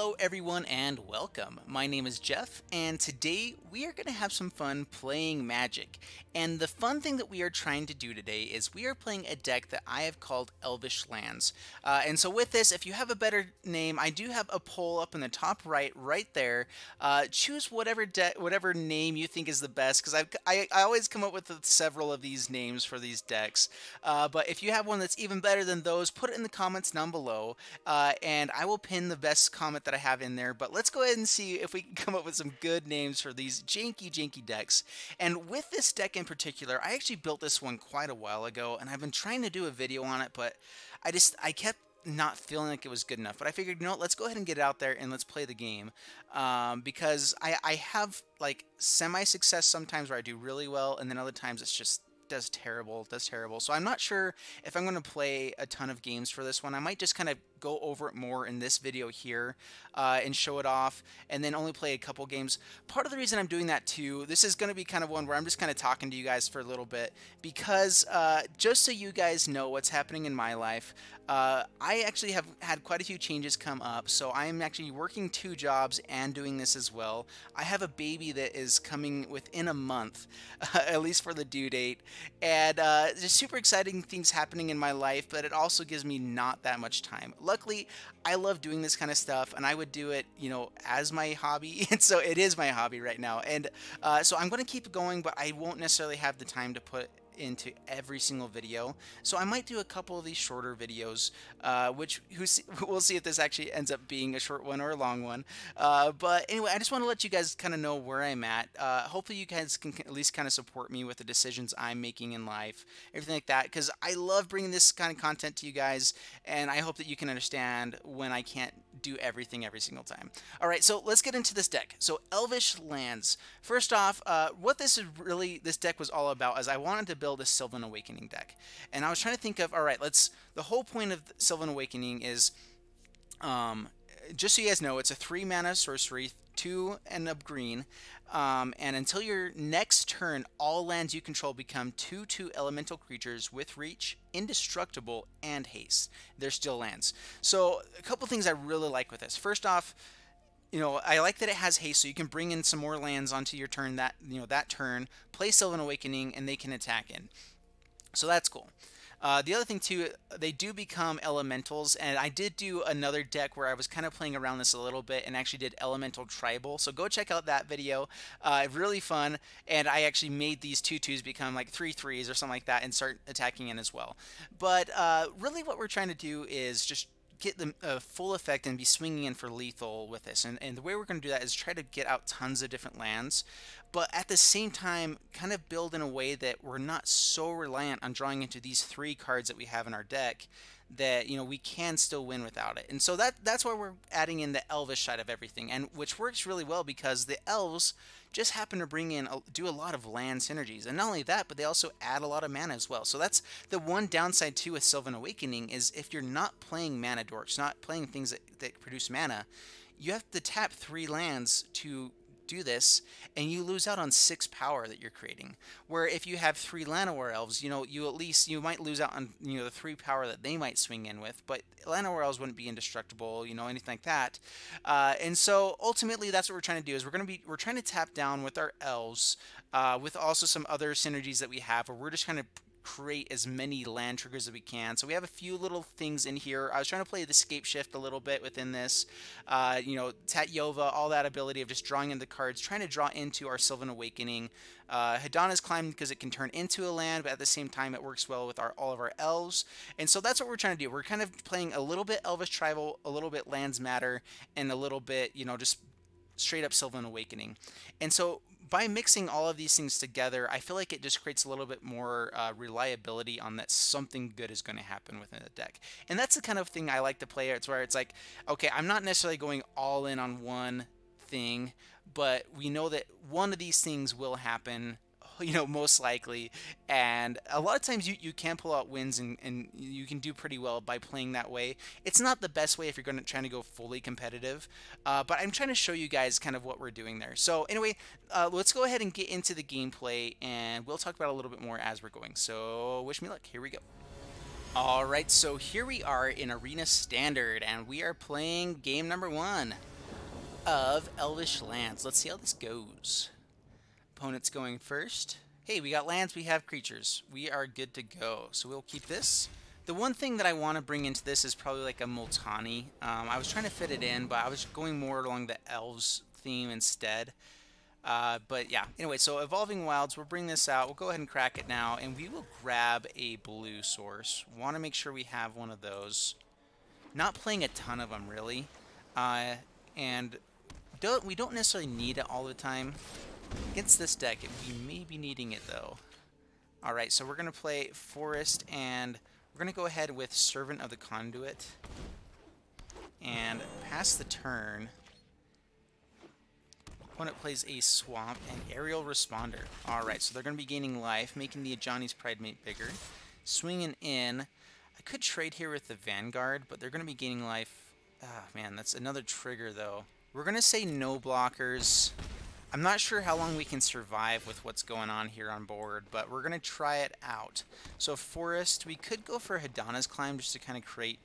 Hello everyone and welcome. My name is Jeff and today we are going to have some fun playing Magic. And the fun thing that we are trying to do today is we are playing a deck that I have called Elvish Lands. And so with this, if you have a better name, I do have a poll up in the top right there. Choose whatever name you think is the best, because I always come up with several of these names for these decks. But if you have one that's even better than those, put it in the comments down below, and I will pin the best comment that I have in there. But let's go ahead and see if we can come up with some good names for these janky decks. And with this deck in particular, I actually built this one quite a while ago, and I've been trying to do a video on it, but I kept not feeling like it was good enough. But I figured, you know what, let's go ahead and get it out there and let's play the game, because I have like semi-success sometimes where I do really well, and then other times it's just does terrible. So I'm not sure if I'm going to play a ton of games for this one. I might just kind of go over it more in this video here and show it off, and then only play a couple games. Part of the reason I'm doing that too, this is going to be kind of one where I'm just kind of talking to you guys for a little bit, because just so you guys know what's happening in my life, I actually have had quite a few changes come up. So I'm actually working 2 jobs and doing this as well. I have a baby that is coming within a month, at least for the due date, and there's super exciting things happening in my life, but it also gives me not that much time. Luckily, I love doing this kind of stuff, and I would do it, you know, as my hobby, and so it is my hobby right now. And so I'm going to keep going, but I won't necessarily have the time to put into every single video. So I might do a couple of these shorter videos, we'll see if this actually ends up being a short one or a long one. But anyway, I just want to let you guys kind of know where I'm at. Hopefully you guys can at least kind of support me with the decisions I'm making in life, everything like that, because I love bringing this kind of content to you guys, and I hope that you can understand when I can't do everything every single time. All right, so let's get into this deck. So Elvish Lands. First off, what this deck was all about is I wanted to build a Sylvan Awakening deck, and I was trying to think of, all right, the whole point of Sylvan Awakening is, just so you guys know, it's a 3-mana sorcery, 2 and a green, and until your next turn, all lands you control become 2/2 elemental creatures with reach, indestructible, and haste. They're still lands. So a couple things I really like with this. First off, you know, I like that it has haste, so you can bring in some more lands onto your turn that turn, play Sylvan Awakening, and they can attack in. So that's cool. The other thing too, they do become elementals, and I did do another deck where I was kind of playing around this a little bit and actually did elemental tribal, so go check out that video. Really fun, and I actually made these 2/2s become like 3/3s or something like that and start attacking in as well. But really what we're trying to do is just get the full effect and be swinging in for lethal with this, and the way we're going to do that is try to get out tons of different lands, but at the same time kind of build in a way that we're not so reliant on drawing into these 3 cards that we have in our deck, that, you know, we can still win without it. And so that's why we're adding in the Elvish side of everything, and which works really well because the elves just happen to do a lot of land synergies, and not only that, but they also add a lot of mana as well. So that's the one downside too with Sylvan Awakening, is if you're not playing mana dorks, not playing things that produce mana, you have to tap 3 lands to do this, and you lose out on 6 power that you're creating. Where if you have 3 Llanowar Elves, you know, you might lose out on, you know, the 3 power that they might swing in with, but Llanowar Elves wouldn't be indestructible, you know, anything like that. And so ultimately that's what we're trying to do, is we're trying to tap down with our elves, with also some other synergies that we have, where we're just kind of create as many land triggers as we can. So we have a few little things in here. I was trying to play the Scape Shift a little bit within this, you know, Tatyova, all that ability of just drawing in the cards, trying to draw into our Sylvan Awakening. Hadana's Climb, because it can turn into a land, but at the same time it works well with all of our elves. And so that's what we're trying to do. We're kind of playing a little bit Elvish Tribal, a little bit Lands Matter, and a little bit, you know, just straight up Sylvan Awakening. And so by mixing all of these things together, I feel like it just creates a little bit more reliability on that something good is going to happen within the deck. And that's the kind of thing I like to play. It's where it's like, okay, I'm not necessarily going all in on one thing, but we know that one of these things will happen, you know, most likely. And a lot of times you can pull out wins, and you can do pretty well by playing that way. It's not the best way if you're trying to go fully competitive, but I'm trying to show you guys kind of what we're doing there. So anyway, let's go ahead and get into the gameplay, and we'll talk about it a little bit more as we're going. So wish me luck. Here we go. Alright, so here we are in Arena Standard, and we are playing game number 1. of Elvish lands. Let's see how this goes. Opponent's going first. Hey, we got lands, we have creatures. We are good to go. So we'll keep this. The one thing that I want to bring into this is probably like a Multani. I was trying to fit it in, but I was going more along the Elves theme instead. But yeah, anyway, so Evolving Wilds, we'll bring this out. We'll go ahead and crack it now, and we will grab a blue source. Want to make sure we have one of those. Not playing a ton of them, really. And we don't necessarily need it all the time. Against this deck, we may be needing it, though. Alright, so we're going to play Forest, and we're going to go ahead with Servant of the Conduit. And pass the turn. Opponent plays a Swamp and Aerial Responder. Alright, so they're going to be gaining life, making the Ajani's Pridemate bigger. Swinging in. I could trade here with the Vanguard, but they're going to be gaining life. Ah, man, that's another trigger, though. We're going to say no blockers. I'm not sure how long we can survive with what's going on here on board, but we're going to try it out. So Forest, we could go for Hadana's Climb just to kind of create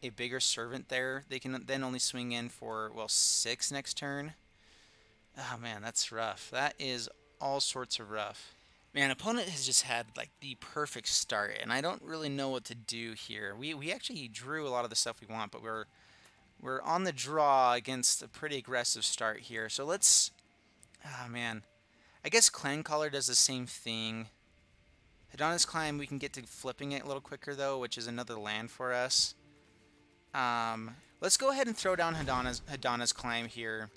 a bigger servant there. They can then only swing in for, well, 6 next turn. Oh, man, that's rough. That is all sorts of rough. Man, opponent has just had, like, the perfect start, and I don't really know what to do here. We actually drew a lot of the stuff we want, but we're on the draw against a pretty aggressive start here. So let's... Oh, man. I guess Clancaller does the same thing. Hadana's Climb, we can get to flipping it a little quicker, though, which is another land for us. Let's go ahead and throw down Hadana's Climb here.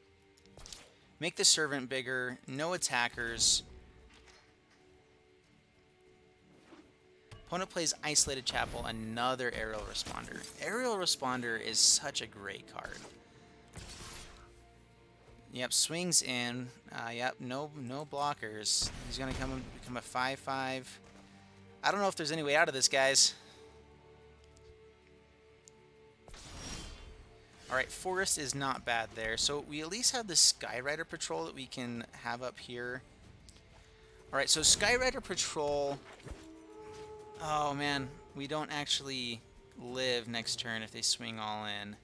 Make the Servant bigger. No attackers. Opponent plays Isolated Chapel, another Aerial Responder. Aerial Responder is such a great card. Yep, swings in. Yep, no blockers. He's going to become a 5/5. I don't know if there's any way out of this, guys. Alright, Forest is not bad there. So we at least have the Skyrider Patrol that we can have up here. Alright, so Skyrider Patrol... Oh, man. We don't actually live next turn if they swing all in.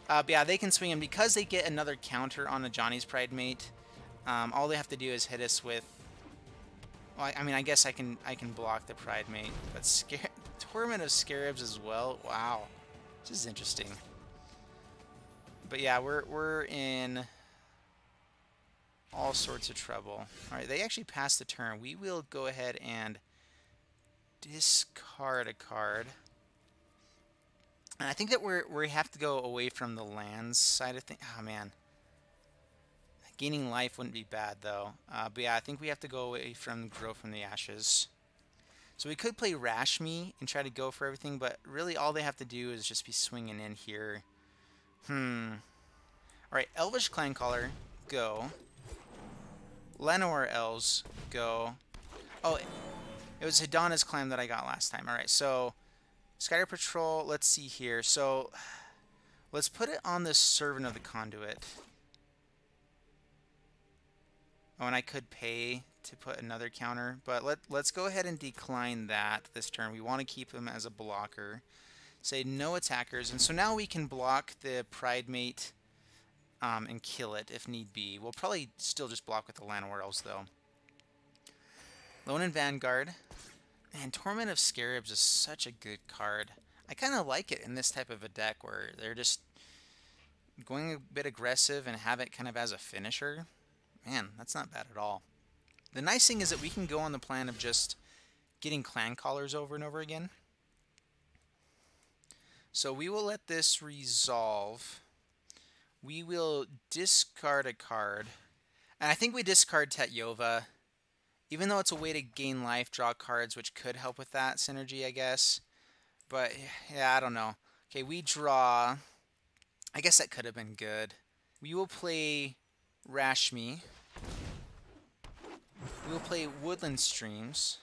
But yeah, they can swing him because they get another counter on Ajani's Pridemate. All they have to do is hit us with... Well, I mean, I guess I can block the Pridemate, but Torment of Scarabs as well. Wow, this is interesting. But yeah, we're in all sorts of trouble. All right, they actually passed the turn. We will go ahead and discard a card. And I think that we have to go away from the lands side of things. Oh, man. Gaining life wouldn't be bad, though. But yeah, I think we have to go away from Grow from the Ashes. So we could play Rashmi and try to go for everything, but really all they have to do is just be swinging in here. Alright, Elvish Clancaller, go. Llanowar Elves, go. Oh, it was Hadana's Climb that I got last time. Alright, so... Skyrider Patrol, let's see here. So, let's put it on the Servant of the Conduit. Oh, and I could pay to put another counter, but let's go ahead and decline that this turn. We want to keep him as a blocker. Say no attackers, and so now we can block the Pridemate and kill it if need be. We'll probably still just block with the Llanowar Elves, though. Lone and Vanguard. Man, Torment of Scarabs is such a good card. I kind of like it in this type of a deck where they're just going a bit aggressive and have it kind of as a finisher. Man, that's not bad at all. The nice thing is that we can go on the plan of just getting Clancallers over and over again. So we will let this resolve. We will discard a card. And I think we discard Tatyova. Even though it's a way to gain life, draw cards, which could help with that synergy, I guess. But, yeah, I don't know. Okay, we draw. I guess that could have been good. We will play Rashmi. We will play Woodland Streams.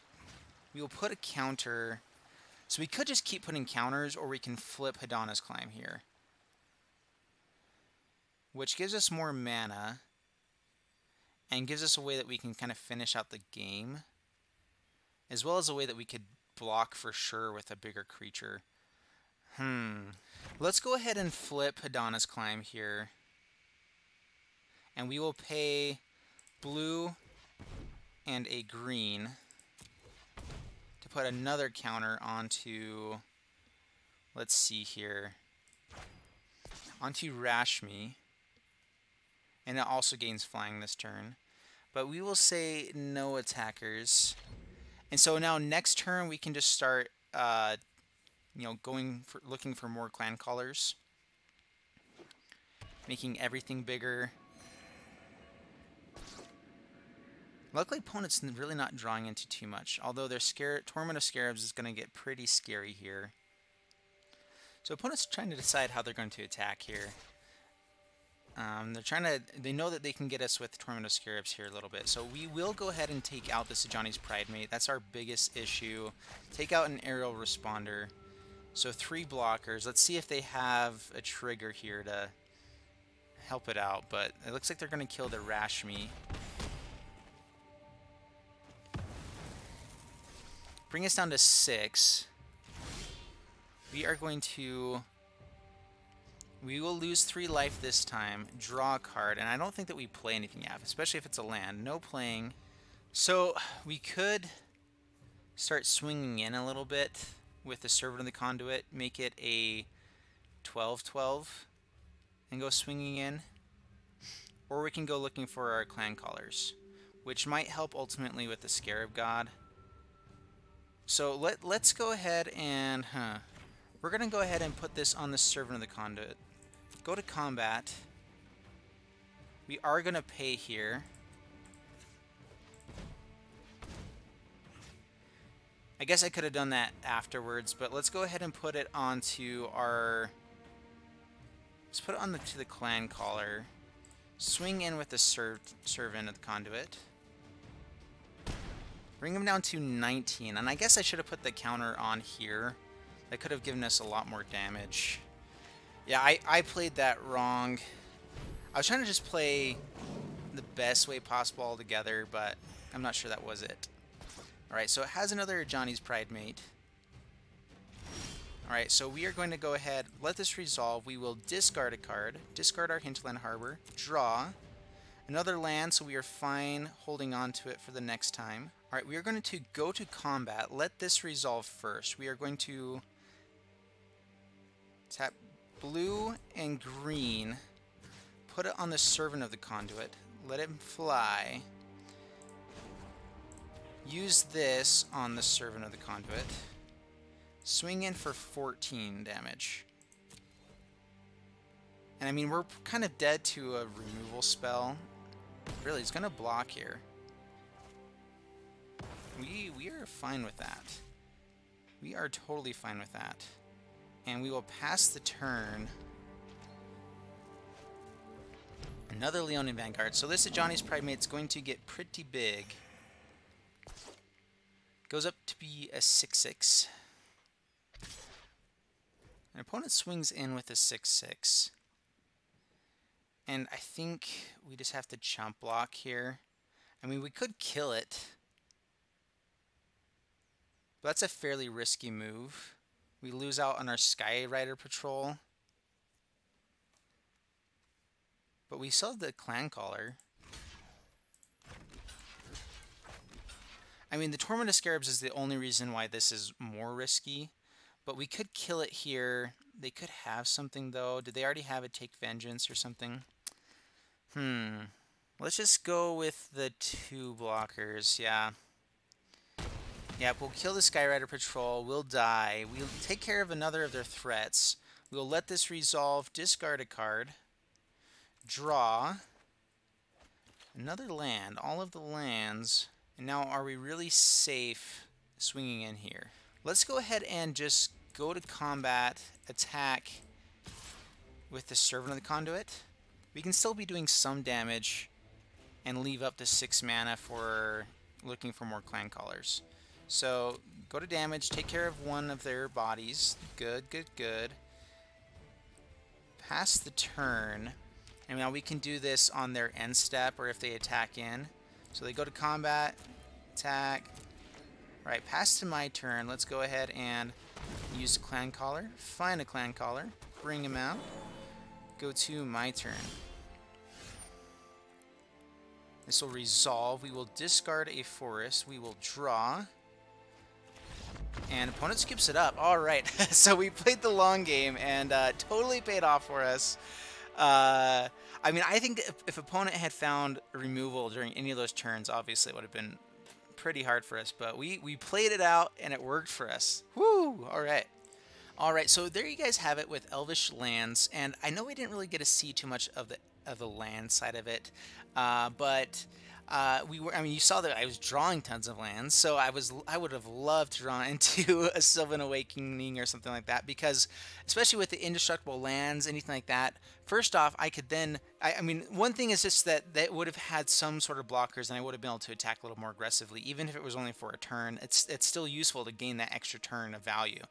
We will put a counter. So we could just keep putting counters, or we can flip Hadana's Climb here. Which gives us more mana. And gives us a way that we can kind of finish out the game. As well as a way that we could block for sure with a bigger creature. Let's go ahead and flip Hadana's Climb here. And we will pay blue and a green to put another counter onto, let's see here, onto Rashmi. And it also gains flying this turn. But we will say no attackers. And so now next turn we can just start, you know, looking for more Clancallers. Making everything bigger. Luckily, opponent's really not drawing into too much, although their Torment of Scarabs is going to get pretty scary here. So opponent's trying to decide how they're going to attack here. They know that they can get us with Torment of Scarabs here a little bit, so we will go ahead and take out the Sejani's Pridemate. That's our biggest issue. Take out an Aerial Responder. So 3 blockers. Let's see if they have a trigger here to help it out, but it looks like they're going to kill the Rashmi. Bring us down to 6. We are going to... We will lose 3 life this time, draw a card, and I don't think that we play anything out, especially if it's a land. No playing. So we could start swinging in a little bit with the Servant of the Conduit, make it a 12-12, and go swinging in. Or we can go looking for our Clancallers, which might help ultimately with the Scarab God. So let's go ahead and, we're going to go ahead and put this on the Servant of the Conduit. Go to combat. We are going to pay here. I guess I could have done that afterwards, but let's go ahead and put it onto our... Let's put it on to the Clancaller. Swing in with the Servant of the Conduit. Bring him down to 19, and I guess I should have put the counter on here. That could have given us a lot more damage. Yeah, I played that wrong. I was trying to just play the best way possible altogether, but I'm not sure that was it. Alright, so it has another Johnny's Pridemate. Alright, so we are going to go ahead, let this resolve. We will discard a card, discard our Hinterland Harbor, draw another land, so we are fine holding on to it for the next time. Alright, we are going to go to combat. Let this resolve first. We are going to tap blue and green, put it on the Servant of the Conduit, let him fly, use this on the Servant of the Conduit, swing in for 14 damage. And I mean, we're kind of dead to a removal spell. Really, it's going to block here. We are fine with that. We are totally fine with that. And we will pass the turn. Another Leonin Vanguard. So this is Johnny's Pridemate. It's going to get pretty big. Goes up to be a 6-6. An opponent swings in with a 6-6. And I think we just have to chump block here. I mean, we could kill it. But that's a fairly risky move. We lose out on our Skyrider Patrol. But we still have the Clancaller. I mean, the Torment of Scarabs is the only reason why this is more risky. But we could kill it here. They could have something, though. Did they already have a Take Vengeance or something? Let's just go with the 2 blockers. Yeah. Yeah, we'll kill the Skyrider Patrol. We'll die. We'll take care of another of their threats. We'll let this resolve. Discard a card. Draw. Another land. All of the lands. And now are we really safe swinging in here? Let's go ahead and just go to combat. Attack with the Servant of the Conduit. We can still be doing some damage and leave up to 6 mana for looking for more Clancallers. So, go to damage, take care of one of their bodies. Good, good, good. Pass the turn. And now we can do this on their end step or if they attack in. So they go to combat, attack. Alright, pass to my turn. Let's go ahead and Use a Clancaller, find a Clancaller, bring him out, go to my turn. This will resolve. We will discard a forest. We will draw. And opponent skips it up. All right. So we played the long game and totally paid off for us. I mean, I think if opponent had found removal during any of those turns, obviously it would have been pretty hard for us. But we played it out and it worked for us. Woo! All right. All right. So there you guys have it with Elvish lands. And I know we didn't really get to see too much of the land side of it. But we were, I mean, you saw that I was drawing tons of lands, so I would have loved to draw into a Sylvan Awakening or something like that, because especially with the indestructible lands, anything like that, first off, I could then, I mean, one thing is just that would have had some sort of blockers and I would have been able to attack a little more aggressively, even if it was only for a turn. It's still useful to gain that extra turn of value.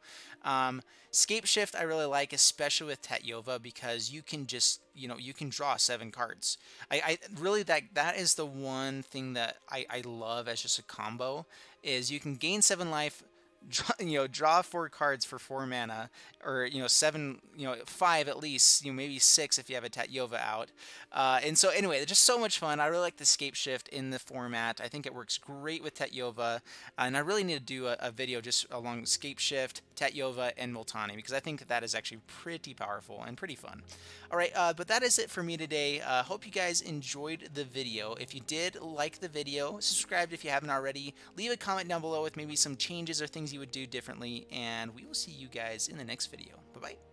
Scape Shift I really like, especially with Tatyova, because you can just, you know, you can draw 7 cards. I really, that is the one thing that I love as just a combo, is you can gain 7 life, draw 4 cards for 4 mana, or 7, 5 at least, maybe 6 if you have a Tatyova out. And so anyway, it's just so much fun. I really like the Scape Shift in the format. I think it works great with Tatyova, and I really need to do a video just along Scape Shift, Tatyova, and Multani, because I think that is actually pretty powerful and pretty fun. All right, but that is it for me today. Hope you guys enjoyed the video. If you did like the video, subscribe if you haven't already. Leave a comment down below with maybe some changes or things you would do differently, and we will see you guys in the next video. Bye-bye.